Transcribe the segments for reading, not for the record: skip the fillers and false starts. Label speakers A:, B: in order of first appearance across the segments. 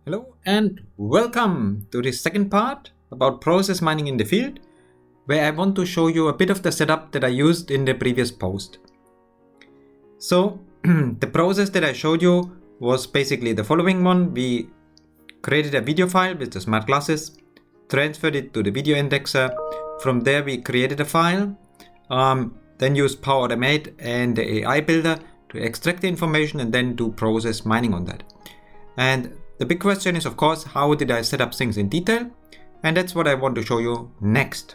A: Hello and welcome to the second part about process mining in the field, where I want to show you a bit of the setup that I used in the previous post. So the process that I showed you was basically the following one. We created a video file with the smart glasses, transferred it to the video indexer. From there we created a file, then used Power Automate and the AI builder to extract the information and then do process mining on that. And the big question is, of course, how did I set up things in detail? And that's what I want to show you next.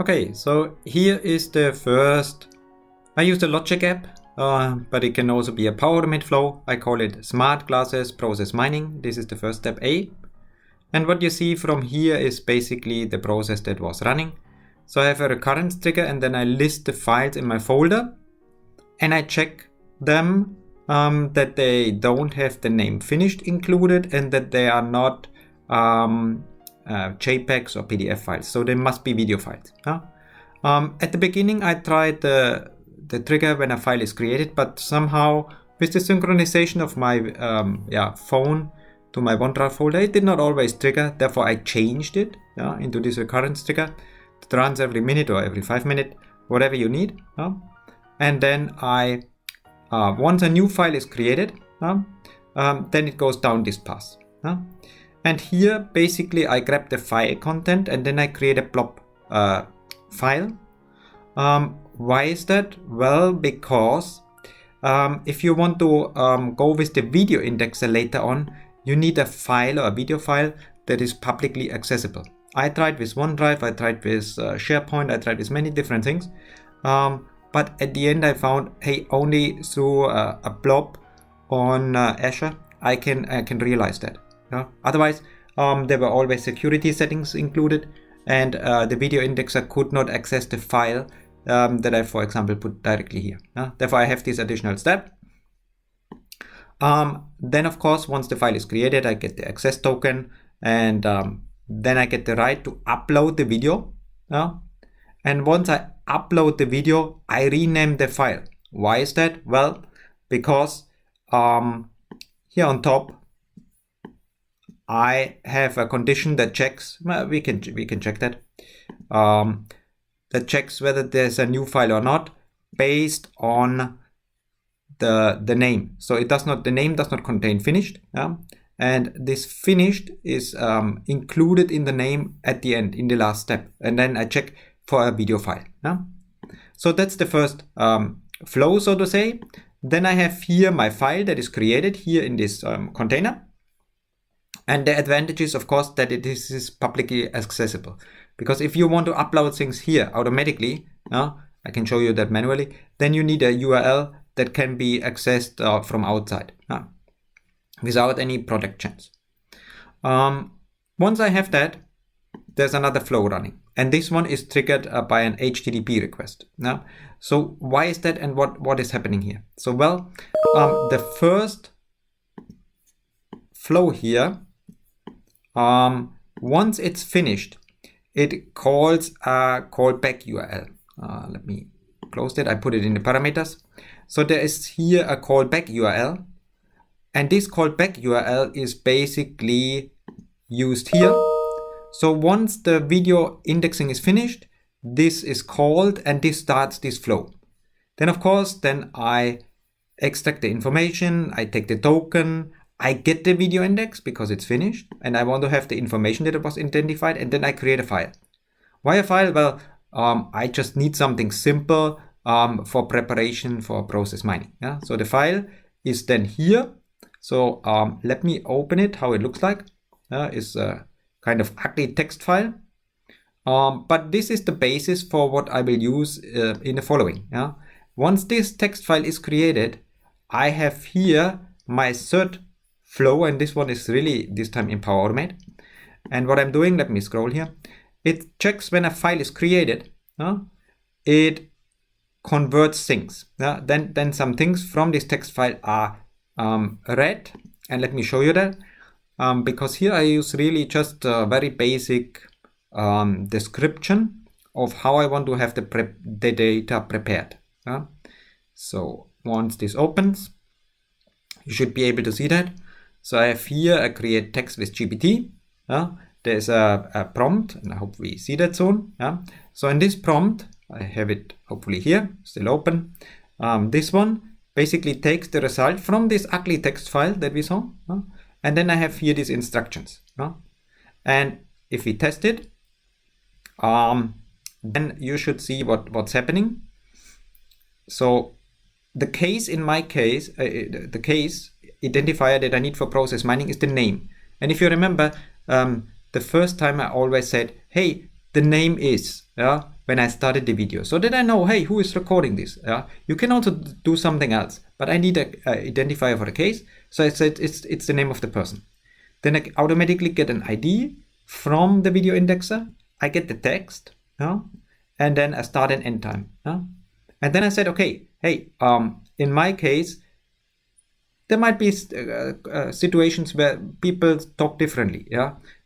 A: Okay, so here is the first. I use the Logic app, but it can also be a Power Automate flow. I call it Smart Glasses Process Mining. This is the first step A. And what you see from here is basically the process that was running. So I have a recurrence trigger and then I list the files in my folder and I check them that they don't have the name finished included and that they are not JPEGs or PDF files. So they must be video files. At the beginning, I tried the trigger when a file is created, but somehow with the synchronization of my phone to my OneDrive folder, it did not always trigger. Therefore, I changed it into this recurrence trigger that runs every minute or every 5 minutes, whatever you need. And then once a new file is created, then it goes down this path. And here, basically, I grab the file content and then I create a blob file. Why is that? Well, because if you want to go with the video indexer later on, you need a file or a video file that is publicly accessible. I tried with OneDrive, I tried with SharePoint, I tried with many different things. But at the end I found, hey, only through a blob on Azure, I can realize that. Otherwise, there were always security settings included and the video indexer could not access the file that I, for example, put directly here. Therefore, I have this additional step. Then, of course, once the file is created, I get the access token and then I get the right to upload the video. And once I upload the video, I rename the file. Why is that? Well, because here on top, I have a condition that checks, well, we can check that, that checks whether there's a new file or not based on the name. So it does not, the name does not contain finished. And this finished is included in the name at the end, in the last step. And then I check for a video file. So that's the first flow, so to say. Then I have here my file that is created here in this container. And the advantage is, of course, that it is publicly accessible. Because if you want to upload things here automatically, I can show you that manually, then you need a URL that can be accessed from outside without any protections. Once I have that, there's another flow running. And this one is triggered by an HTTP request. So why is that and what is happening here? So, well, the first flow here, once it's finished, it calls a callback URL. Let me close that. I put it in the parameters. So there is here a callback URL. And this callback URL is basically used here. So once the video indexing is finished, this is called and this starts this flow. Then of course, then I extract the information, I take the token, I get the video index because it's finished and I want to have the information that was identified and then I create a file. Why a file? Well, I just need something simple for preparation for process mining. So the file is then here. So let me open it, how it looks like. It's a kind of ugly text file. But this is the basis for what I will use in the following. Once this text file is created, I have here my third flow, and this one is really this time in Power Automate. And what I'm doing, let me scroll here. It checks when a file is created. It converts things. Then some things from this text file are read, and let me show you that. Because here I use really just a very basic description of how I want to have the data prepared. So once this opens, You should be able to see that. So I have here a create text with GPT. There's a prompt, and I hope we see that soon. So in this prompt, I have it hopefully here, still open. This one basically takes the result from this ugly text file that we saw. And then I have here these instructions. And if we test it, then you should see what's happening. So the case in my case, the case identifier that I need for process mining is the name. And if you remember, the first time I always said, hey, the name is, when I started the video, so that I know, hey, who is recording this? You can also do something else, but I need an identifier for the case. So I said it's the name of the person. Then I automatically get an ID from the video indexer. I get the text, and then a start and end time. And then I said, okay, hey, in my case, there might be situations where people talk differently.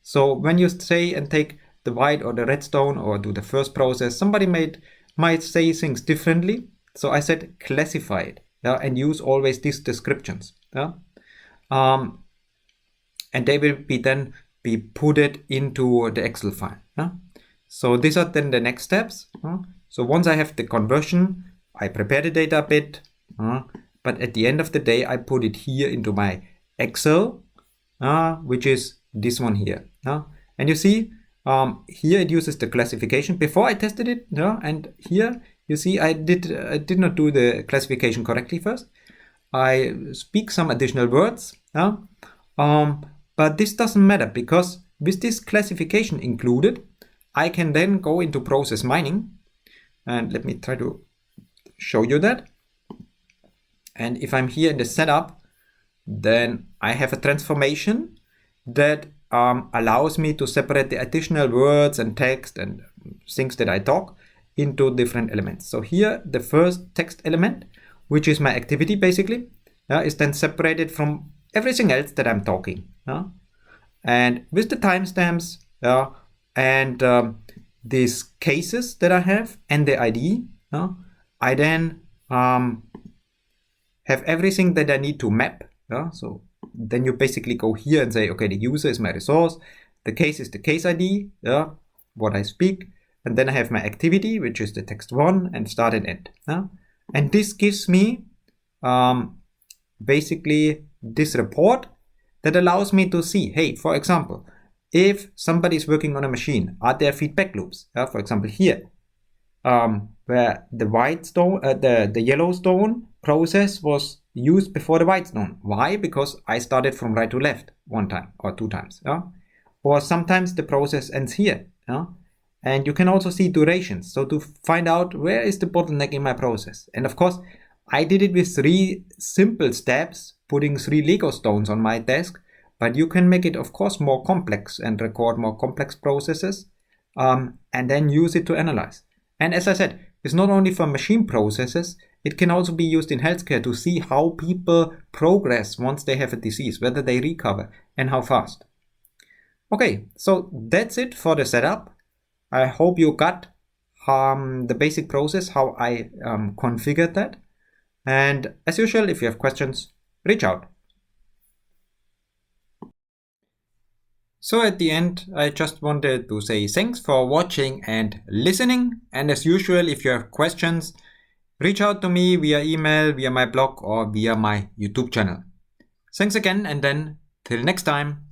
A: So when you say and take the white or the redstone or do the first process, somebody might say things differently. So I said classify it, and use always these descriptions. And they will then be put it into the Excel file. So these are then the next steps. So once I have the conversion, I prepare the data a bit, but at the end of the day, I put it here into my Excel, which is this one here. And you see, here it uses the classification. Before I tested it, and here you see I did not do the classification correctly first. I speak some additional words, but this doesn't matter because with this classification included, I can then go into process mining, and let me try to show you that. And if I'm here in the setup, then I have a transformation that allows me to separate the additional words and text and things that I talk into different elements. So here, the first text element, which is my activity basically, is then separated from everything else that I'm talking. And with the timestamps and these cases that I have and the ID, I then have everything that I need to map. So then you basically go here and say, okay, the user is my resource, the case is the case ID, what I speak, and then I have my activity, which is the text 1 and start and end. And this gives me basically this report that allows me to see, hey, for example, if somebody is working on a machine, are there feedback loops? For example, here, where the white stone, the yellow stone process was used before the white stone. Why? Because I started from right to left one time or two times. Or sometimes the process ends here. And you can also see durations. So to find out where is the bottleneck in my process. And of course, I did it with 3 simple steps, putting 3 Lego stones on my desk. But you can make it, of course, more complex and record more complex processes and then use it to analyze. And as I said, it's not only for machine processes, it can also be used in healthcare to see how people progress once they have a disease, whether they recover and how fast. Okay, so that's it for the setup. I hope you got the basic process, how I configured that. And as usual, if you have questions, reach out. So at the end, I just wanted to say thanks for watching and listening. And as usual, if you have questions, reach out to me via email, via my blog, or via my YouTube channel. Thanks again, and then till next time.